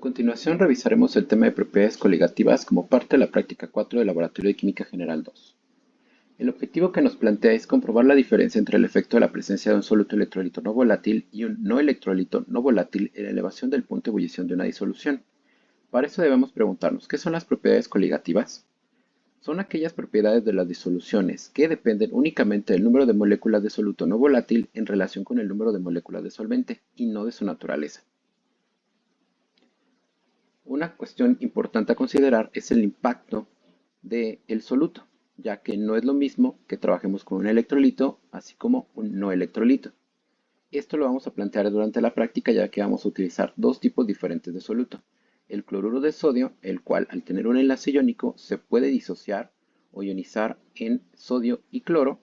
continuación revisaremos el tema de propiedades coligativas como parte de la práctica 4 del Laboratorio de Química General 2. El objetivo que nos plantea es comprobar la diferencia entre el efecto de la presencia de un soluto electrolito no volátil y un no electrolito no volátil en la elevación del punto de ebullición de una disolución. Para eso debemos preguntarnos, ¿qué son las propiedades coligativas? Son aquellas propiedades de las disoluciones que dependen únicamente del número de moléculas de soluto no volátil en relación con el número de moléculas de solvente y no de su naturaleza. Una cuestión importante a considerar es el impacto del soluto, ya que no es lo mismo que trabajemos con un electrolito así como un no electrolito. Esto lo vamos a plantear durante la práctica, ya que vamos a utilizar dos tipos diferentes de soluto. El cloruro de sodio, el cual al tener un enlace iónico se puede disociar o ionizar en sodio y cloro,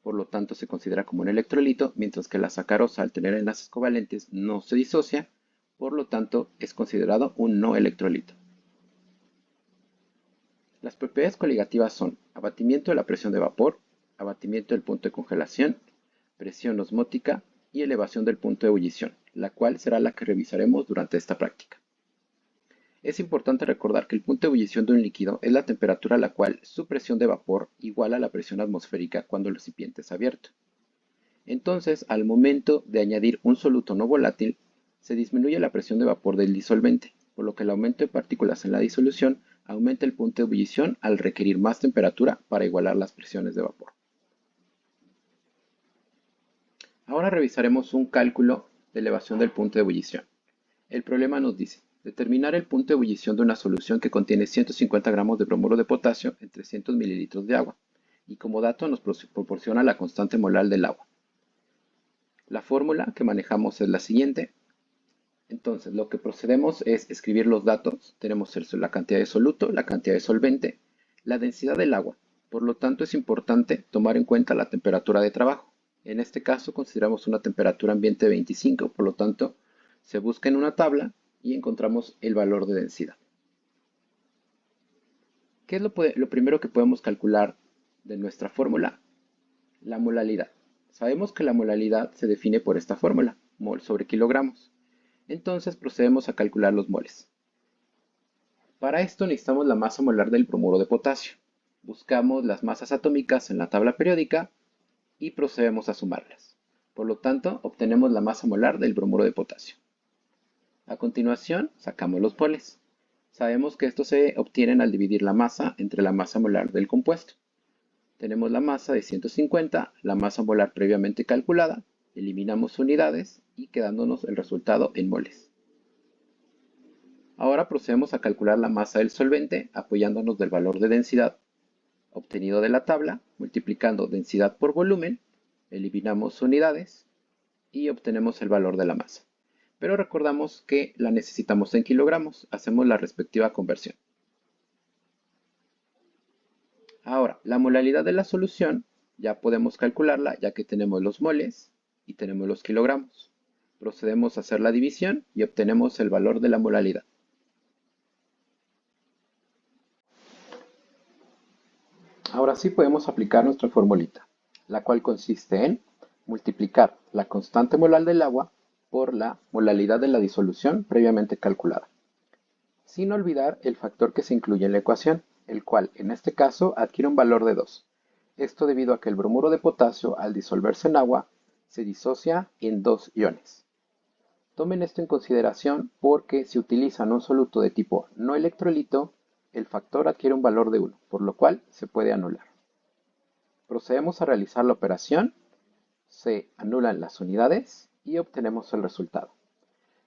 por lo tanto se considera como un electrolito, mientras que la sacarosa al tener enlaces covalentes no se disocia, por lo tanto es considerado un no electrolito. Las propiedades coligativas son abatimiento de la presión de vapor, abatimiento del punto de congelación, presión osmótica y elevación del punto de ebullición, la cual será la que revisaremos durante esta práctica. Es importante recordar que el punto de ebullición de un líquido es la temperatura a la cual su presión de vapor iguala a la presión atmosférica cuando el recipiente es abierto. Entonces, al momento de añadir un soluto no volátil, se disminuye la presión de vapor del disolvente, por lo que el aumento de partículas en la disolución aumenta el punto de ebullición al requerir más temperatura para igualar las presiones de vapor. Ahora revisaremos un cálculo de elevación del punto de ebullición. El problema nos dice, determinar el punto de ebullición de una solución que contiene 150 gramos de bromuro de potasio en 300 mililitros de agua, y como dato nos proporciona la constante molar del agua. La fórmula que manejamos es la siguiente. Entonces, lo que procedemos es escribir los datos. Tenemos la cantidad de soluto, la cantidad de solvente, la densidad del agua. Por lo tanto, es importante tomar en cuenta la temperatura de trabajo. En este caso, consideramos una temperatura ambiente de 25, por lo tanto, se busca en una tabla y encontramos el valor de densidad. ¿Qué es lo primero que podemos calcular de nuestra fórmula? La molalidad. Sabemos que la molalidad se define por esta fórmula, mol sobre kilogramos. Entonces procedemos a calcular los moles. Para esto necesitamos la masa molar del bromuro de potasio. Buscamos las masas atómicas en la tabla periódica y procedemos a sumarlas. Por lo tanto, obtenemos la masa molar del bromuro de potasio. A continuación, sacamos los moles. Sabemos que estos se obtienen al dividir la masa entre la masa molar del compuesto. Tenemos la masa de 150, la masa molar previamente calculada, eliminamos unidades y quedándonos el resultado en moles. Ahora procedemos a calcular la masa del solvente apoyándonos del valor de densidad obtenido de la tabla, multiplicando densidad por volumen, eliminamos unidades y obtenemos el valor de la masa. Pero recordamos que la necesitamos en kilogramos, hacemos la respectiva conversión. Ahora, la molalidad de la solución ya podemos calcularla ya que tenemos los moles y tenemos los kilogramos. Procedemos a hacer la división y obtenemos el valor de la molalidad. Ahora sí podemos aplicar nuestra formulita, la cual consiste en multiplicar la constante molar del agua por la molalidad de la disolución previamente calculada, sin olvidar el factor que se incluye en la ecuación, el cual en este caso adquiere un valor de 2. Esto debido a que el bromuro de potasio al disolverse en agua se disocia en dos iones. Tomen esto en consideración porque si utilizan un soluto de tipo no electrolito, el factor adquiere un valor de 1, por lo cual se puede anular. Procedemos a realizar la operación, se anulan las unidades y obtenemos el resultado,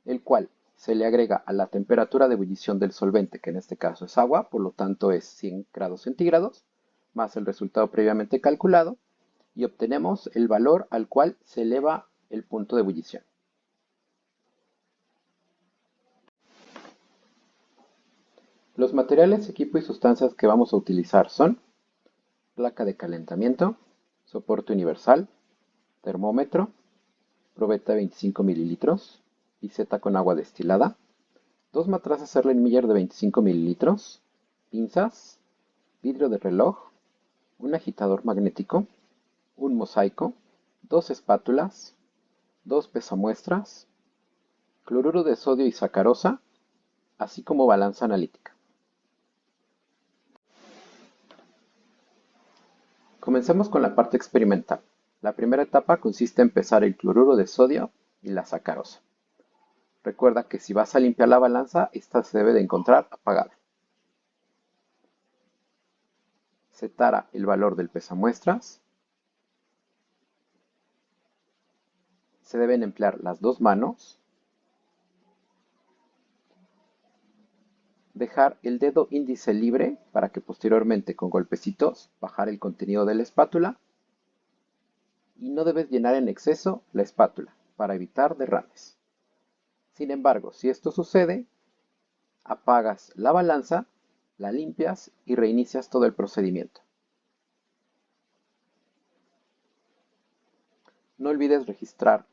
el cual se le agrega a la temperatura de ebullición del solvente, que en este caso es agua, por lo tanto es 100 grados centígrados, más el resultado previamente calculado, y obtenemos el valor al cual se eleva el punto de ebullición. Los materiales, equipo y sustancias que vamos a utilizar son placa de calentamiento, soporte universal, termómetro, probeta 25 mililitros, piseta con agua destilada, dos matrazas Erlenmeyer de 25 mililitros, pinzas, vidrio de reloj, un agitador magnético, un mosaico, dos espátulas, dos pesamuestras, cloruro de sodio y sacarosa, así como balanza analítica. Comencemos con la parte experimental. La primera etapa consiste en pesar el cloruro de sodio y la sacarosa. Recuerda que si vas a limpiar la balanza, esta se debe de encontrar apagada. Separa el valor del pesamuestras. Se deben emplear las dos manos. Dejar el dedo índice libre para que posteriormente con golpecitos bajar el contenido de la espátula. Y no debes llenar en exceso la espátula para evitar derrames. Sin embargo, si esto sucede, apagas la balanza, la limpias y reinicias todo el procedimiento. No olvides registrar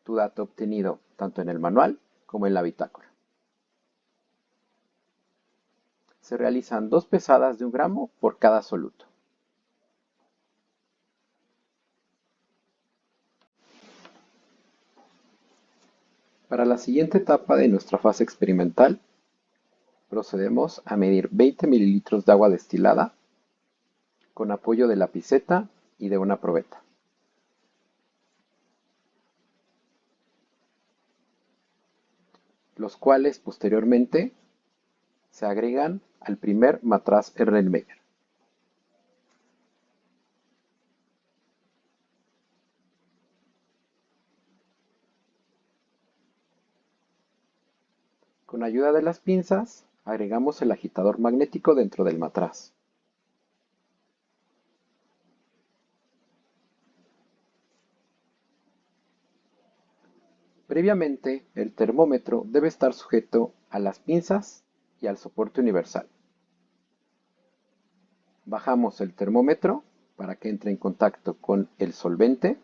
tu dato obtenido tanto en el manual como en la bitácora. Se realizan 2 pesadas de 1 gramo por cada soluto. Para la siguiente etapa de nuestra fase experimental, procedemos a medir 20 mililitros de agua destilada con apoyo de la piceta y de una probeta. Los cuales posteriormente se agregan al primer matraz Erlenmeyer. Con ayuda de las pinzas, agregamos el agitador magnético dentro del matraz. Previamente, el termómetro debe estar sujeto a las pinzas y al soporte universal. Bajamos el termómetro para que entre en contacto con el solvente,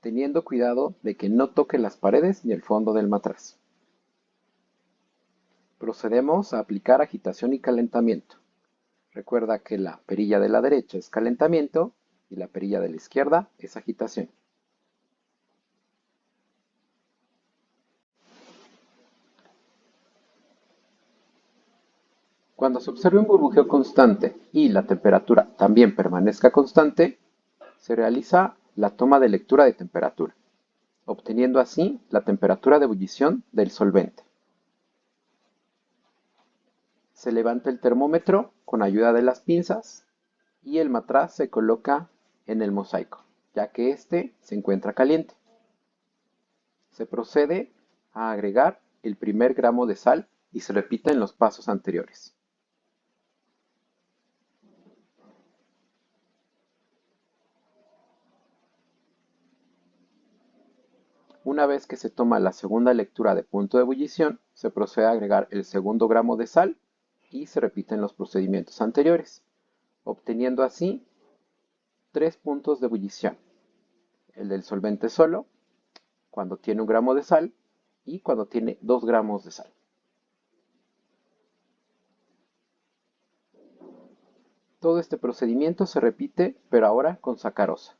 teniendo cuidado de que no toque las paredes ni el fondo del matraz. Procedemos a aplicar agitación y calentamiento. Recuerda que la perilla de la derecha es calentamiento y la perilla de la izquierda es agitación. Cuando se observe un burbujeo constante y la temperatura también permanezca constante, se realiza la toma de lectura de temperatura, obteniendo así la temperatura de ebullición del solvente. Se levanta el termómetro con ayuda de las pinzas y el matraz se coloca en el mosaico, ya que éste se encuentra caliente. Se procede a agregar el primer gramo de sal y se repite en los pasos anteriores. Una vez que se toma la segunda lectura de punto de ebullición, se procede a agregar el segundo gramo de sal y se repiten los procedimientos anteriores, obteniendo así 3 puntos de ebullición. El del solvente solo, cuando tiene 1 gramo de sal y cuando tiene 2 gramos de sal. Todo este procedimiento se repite, pero ahora con sacarosa.